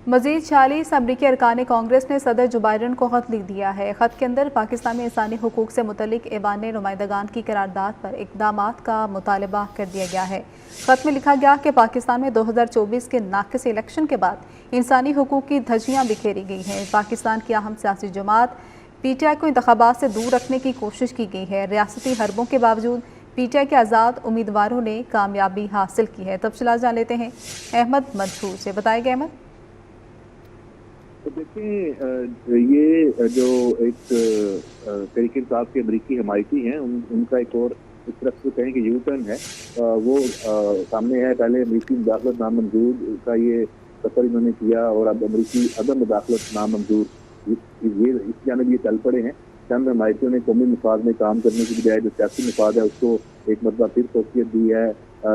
مزید 46 امریکی ارکان کانگریس نے صدر جو بائیڈن کو خط لکھ دیا ہے۔ خط کے اندر پاکستان میں انسانی حقوق سے متعلق ایوان نمائندگان کی قرارداد پر اقدامات کا مطالبہ کر دیا گیا ہے۔ خط میں لکھا گیا کہ پاکستان میں 2024 کے ناقص الیکشن کے بعد انسانی حقوق کی دھجیاں بکھیری گئی ہیں۔ پاکستان کی اہم سیاسی جماعت پی ٹی آئی کو انتخابات سے دور رکھنے کی کوشش کی گئی ہے۔ ریاستی حربوں کے باوجود پی ٹی آئی کے آزاد امیدواروں نے کامیابی حاصل کی ہے۔ تفصیلات جان لیتے ہیں احمد منصور سے۔ بتائیں گے احمد۔ دیکھیں، یہ جو ایک تحریک انصاف کے امریکی حمایتی ہیں ان کا ایک اور اس طرف سے کہیں کہ یو ٹرن ہے، وہ سامنے ہے۔ پہلے امریکی مداخلت نامنظور کا یہ سفر انہوں نے کیا اور اب امریکی عدم مداخلت نامنظور اس جانب یہ چل پڑے ہیں۔ چند حمایتیوں نے قومی مفاد میں کام کرنے کی بجائے جو سیاسی مفاد ہے اس کو ایک مرتبہ پھر توقیت دی ہے۔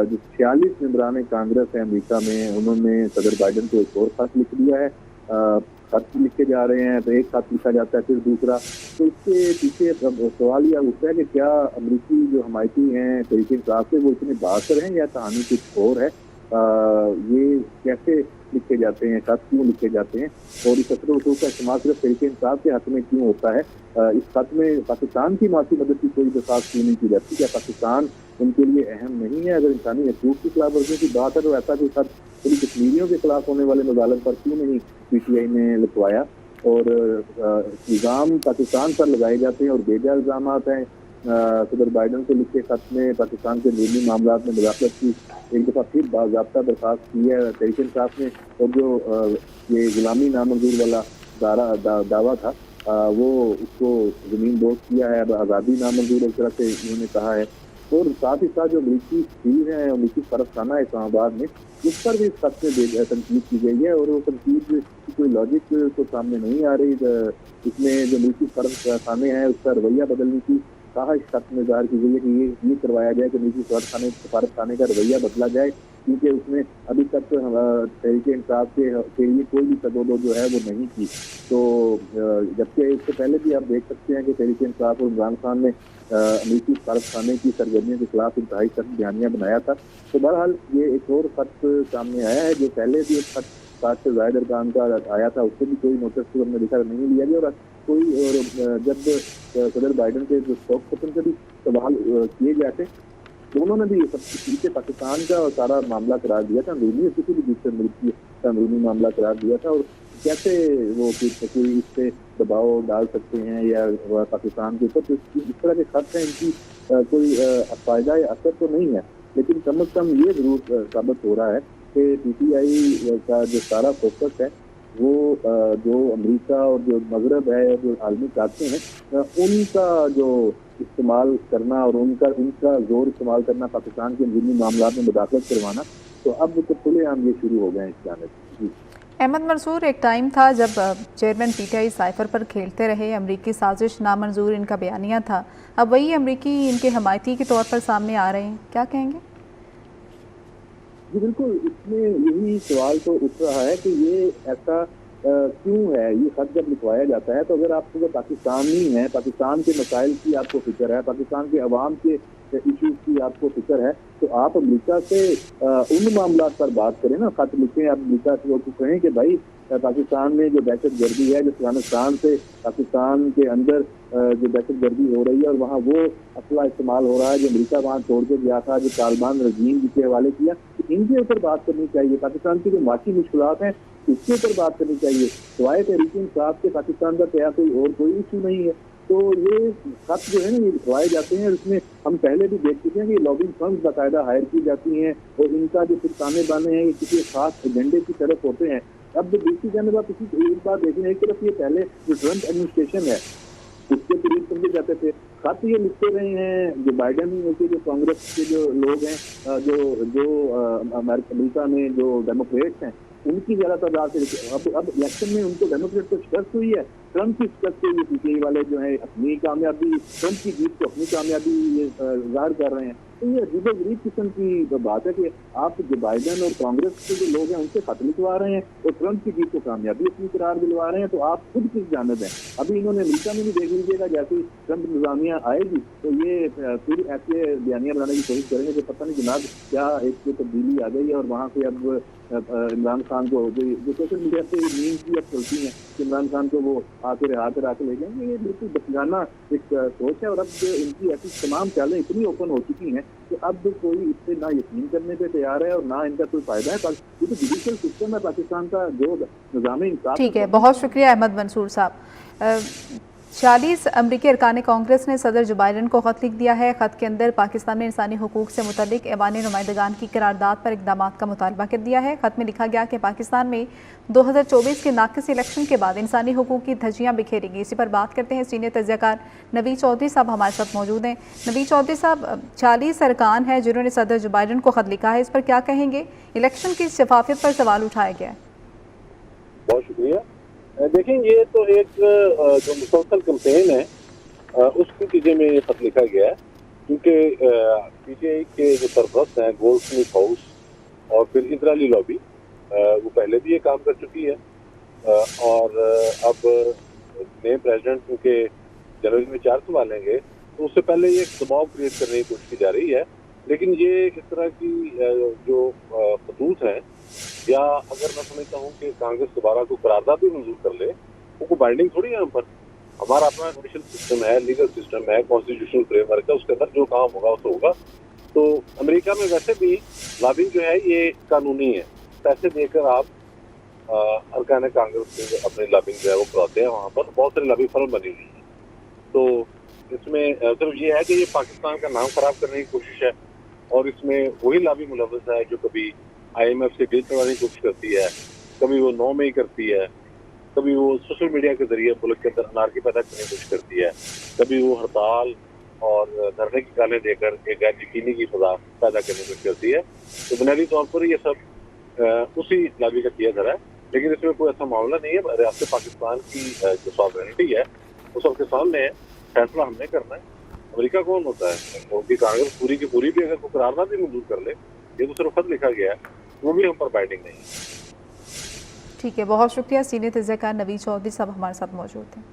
جو 46 ممبران کانگریس ہیں امریکہ میں، انہوں نے صدر بائیڈن کو ایک اور خط لکھ دیا ہے۔ خط لکھے جا رہے ہیں، تو ایک خط لکھا جاتا ہے پھر دوسرا، تو اس کے پیچھے سوال یہ اٹھتا ہے کہ کیا امریکی جو حمایتی ہیں تحریک انصاف سے وہ اتنے بااثر ہیں یا کہانی کچھ اور ہے؟ یہ کیسے لکھے جاتے ہیں، خط کیوں لکھے جاتے ہیں، اور اس اثر و رسوخ کا استعمال صرف تحریک انصاف کے حق میں کیوں ہوتا ہے؟ اس خط میں پاکستان کی معاشی مدد کی کوئی درخواست کیوں نہیں کی جاتی؟ کیا پاکستان ان کے لیے اہم نہیں ہے؟ اگر انسانی حقوق کی خلاف ورزیوں کی بات ہے تو ایسا کوئی خط پوری کشمیریوں کے خلاف ہونے والے مظالم پر کیوں نہیں پی ٹی آئی نے لکھوایا؟ اور الزام پاکستان پر لگائے جاتے ہیں اور بے جا الزامات ہیں۔ صدر بائیڈن سے لکھے خط میں پاکستان کے اندرونی معاملات میں مداخلت کی ایک دفعہ پھر باضابطہ درخواست کی ہے تحریک انصاف نے، اور جو یہ غلامی نامنظور والا دعویٰ تھا وہ اس کو زمین دوز کیا ہے۔ اب آزادی نامنظور ایک طرح سے انہوں نے کہا ہے، اور ساتھ ہی ساتھ جو امریکی سفیر ہیں، امریکی سفارتخانہ ہے اسلام آباد میں، اس پر بھی اس خط میں تنقید کی گئی ہے، اور وہ تنقید کی کوئی لاجک تو سامنے نہیں آ رہی۔ اس میں جو امریکی سفارتخانے ہیں اس کا رویہ بدلنے کی خواہش خط میں ظاہر کی گئی ہے کہ یہ کروایا جائے کہ امریکی سفارتخانے کا رویہ بدلا جائے، کیونکہ اس نے ابھی تک تحریک انصاف کے لیے کوئی بھی تدابیر جو ہے وہ نہیں کی۔ تو جبکہ اس سے پہلے بھی آپ دیکھ سکتے ہیں کہ تحریک انصاف اور عمران خان نے امریکی سفارتخانے کی سرگرمیوں کے خلاف انتہائی سخت بیانیہ بنایا تھا۔ تو بہرحال یہ ایک اور خط سامنے آیا ہے، جو پہلے بھی ایک خط 60 سے زائد ارکان کا آیا تھا، اس سے بھی کوئی نوٹس ہم نے دیکھا نہیں لیا گیا، اور جب صدر بائیڈن کے جو اسپوکس پرسن سے بھی سوال کیے گئے تھے تو انہوں نے بھی اسے پاکستان کا سارا معاملہ قرار دیا تھا، اندرونی کسی بھی دوسرے ملک کا اندرونی معاملہ قرار دیا تھا، اور کیسے وہ کوئی اس پہ دباؤ ڈال سکتے ہیں یا پاکستان کے اوپر۔ اس طرح کے خط ہیں، ان کی کوئی فائدہ یا اثر تو نہیں ہے، لیکن کم از کم یہ ضرور ثابت ہو رہا ہے کہ پی ٹی آئی کا جو سارا فوکس ہے وہ جو امریکہ اور جو مغرب ہے، جو عالمی طاقتیں ہیں، ان کا جو استعمال کرنا اور ان کا زور استعمال کرنا پاکستان کے اندرونی معاملات میں مداخلت کروانا، تو اب تو کھلے عام یہ شروع ہو گئے ہیں اس جانب۔ جی احمد منصور، ایک ٹائم تھا جب chairman P T I cipher پر کھیلتے رہے، امریکی سازش نامنظور ان کا بیانیہ تھا، اب وہی امریکی ان کے حمایتی کے طور پر سامنے آ رہے ہیں، کیا کہیں گے؟ جی بالکل، اس میں یہی سوال تو اٹھ رہا ہے کہ یہ ایسا کیوں ہے؟ یہ خط جب لکھوایا جاتا ہے تو اگر آپ کو پاکستانی ہیں، پاکستان کے مسائل کی آپ کو فکر ہے، پاکستان کے عوام کے ایشوز کی آپ کو فکر ہے، تو آپ امریکہ سے ان معاملات پر بات کریں نا، خط لکھیں آپ امریکہ سے، وہ کہیں کہ بھائی پاکستان میں جو دہشت گردی ہے، جو افغانستان سے پاکستان کے اندر جو دہشت گردی ہو رہی ہے اور وہاں وہ اسلحہ استعمال ہو رہا ہے جو امریکہ وہاں چھوڑ کے گیا تھا، جو طالبان رجیم کے حوالے کیا، ان کے اوپر بات کرنی چاہیے۔ پاکستان کی جو معاشی مشکلات ہیں اس کے اوپر بات کرنی چاہیے، سوائے تحریک انصاف کے پاکستان کا کیا کوئی ایشو نہیں ہے۔ تو یہ خط جو ہے نا یہ لکھوائے جاتے ہیں، اور اس میں ہم پہلے بھی دیکھ چکے ہیں کہ لابنگ فرمز باقاعدہ ہائر کی جاتی ہیں، اور ان کا جو تانے بانے ہیں یہ کسی خاص ایجنڈے کی طرف ہوتے ہیں۔ اب دوسری جانب آپ ایک بات دیکھیں، ایک طرف یہ پہلے جو ٹرمپ ایڈمنسٹریشن ہے اس کے قریب سمجھے جاتے تھے، خط یہ لکھتے رہے ہیں جو بائیڈن کے جو کانگریس کے جو لوگ ہیں، جو امریکہ میں جو ڈیموکریٹس ہیں، ان کی زیادہ تعداد سے اب الیکشن میں ان کو ڈیموکریٹ کو شکست ہوئی ہے، ٹرمپ کی شکست ہوئی ہے، پی ٹی آئی والے جو ہیں اپنی کامیابی، ٹرمپ کی جیت کو اپنی کامیابی ظاہر کر رہے ہیں۔ تو یہ عجیب و غریب قسم کی بات ہے کہ آپ جو بائیڈن اور کانگریس کے جو لوگ ہیں ان سے خط لکھوا رہے ہیں اور ٹرمپ کی جیت کو کامیابی اپنی قرار دلوا رہے ہیں، تو آپ خود کس جانب ہیں؟ ابھی انہوں نے امریکہ میں بھی دیکھ لیجیے گا، جیسے ٹرمپ نظامیہ آئے گی تو یہ پھر ایسے بیانیہ بنانے کی کوشش کریں گے کہ پتہ نہیں جناب کیا ایک تبدیلی آ گئی ہے اور وہاں سے اب عمران خان کو جو سوشل میڈیا پہ میم کی اب چلتی ہیں کہ عمران خان کو وہ آ کے لے جائیں گے، یہ بالکل بچگانہ ایک سوچ ہے. اور اب ان کی ایسی تمام چالیں اتنی اوپن ہو چکی ہیں کہ اب کوئی اس پہ نہ یقین کرنے پہ تیار ہے اور نہ ان کا کوئی فائدہ ہے. یہ تو جوڈیشل سسٹم ہے پاکستان کا، جو نظام انصاف. ٹھیک ہے، بہت شکریہ احمد منصور صاحب. 40 امریکی ارکان کانگریس نے صدر جو بائیڈن کو خط لکھ دیا ہے. خط کے اندر پاکستان میں انسانی حقوق سے متعلق ایوان نمائندگان کی قرارداد پر اقدامات کا مطالبہ کر دیا ہے. خط میں لکھا گیا کہ پاکستان میں 2024 کے ناقص الیکشن کے بعد انسانی حقوق کی دھجیاں بکھیری گئی. اسی پر بات کرتے ہیں. سینئر تجزیہ کار نوید چودھری صاحب ہمارے ساتھ موجود ہیں. نوید چودھری صاحب، 40 ارکان ہیں جنہوں نے صدر جو بائیڈن کو خط لکھا ہے، اس پر کیا کہیں گے؟ الیکشن کی شفافیت پر سوال اٹھایا گیا ہے. بہت شکریہ. دیکھیں، یہ تو ایک جو مسلسل کمپین ہے اس کے نتیجے میں یہ خط لکھا گیا ہے، کیونکہ پی ٹی آئی کے جو سرپرست ہیں گولڈ سمتھ ہاؤس اور پھر اسرائیلی لابی، وہ پہلے بھی یہ کام کر چکی ہے اور اب نئے پریزیڈنٹ کیونکہ جنوری میں 4 سنبھالیں گے تو اس سے پہلے یہ ایک دباؤ کریٹ کرنے کی کوشش کی جا رہی ہے. لیکن یہ اس طرح کی جو خطوط ہیں، یا اگر میں سمجھتا ہوں کہ کانگریس دوبارہ کو قرارداد بھی منظور کر لے، وہ کوئی بائنڈنگ تھوڑی ہے ہم پر. ہمارا اپنا جوڈیشل سسٹم ہے، لیگل سسٹم ہے، کانسٹیٹیوشنل فریم ورک ہے، اس کے اندر جو کام ہوگا وہ ہوگا. تو امریکہ میں ویسے بھی لابنگ جو ہے یہ قانونی ہے. پیسے دے کر آپ ارکان کانگریس سے اپنی لابنگ جو ہے وہ کراتے ہیں. وہاں پر بہت ساری لابنگ فرم بنی ہوئی ہیں. تو اس میں صرف یہ ہے کہ یہ پاکستان کا نام خراب کرنے کی کوشش ہے، اور اس میں وہی لابی ملوث ہے جو کبھی آئی ایم ایف سے ڈیل کروانے کی کوشش کرتی ہے، کبھی وہ 9 میں ہی کرتی ہے، کبھی وہ سوشل میڈیا کے ذریعے ملک کے اندر انارکی پیدا کرنے کی کوشش کرتی ہے، کبھی وہ ہڑتال اور دھرنے کی گالیں دے کر ایک غیر یقینی کی فضا پیدا کرنے کی کوشش کرتی ہے. تو بنیادی طور پر یہ سب اسی لابی کا کیا جا رہا ہے. لیکن اس میں کوئی ایسا معاملہ نہیں ہے. ریاست پاکستان کی جو ساورینٹی ہے وہ سب کے سامنے ہے. فیصلہ ہم نے کرنا ہے. امریکہ کون ہوتا ہے؟ ان کی کانگریس پوری کی پوری بھی اگر کوئی قرارداد بھی منظور کر لے، یہ تو صرف خط لکھا گیا ہے، وہ بھی ہم پر بائنڈنگ نہیں ہے. ٹھیک ہے، بہت شکریہ. سینئر تجزیہ کار نوید چودھری صاحب ہمارے ساتھ موجود ہیں.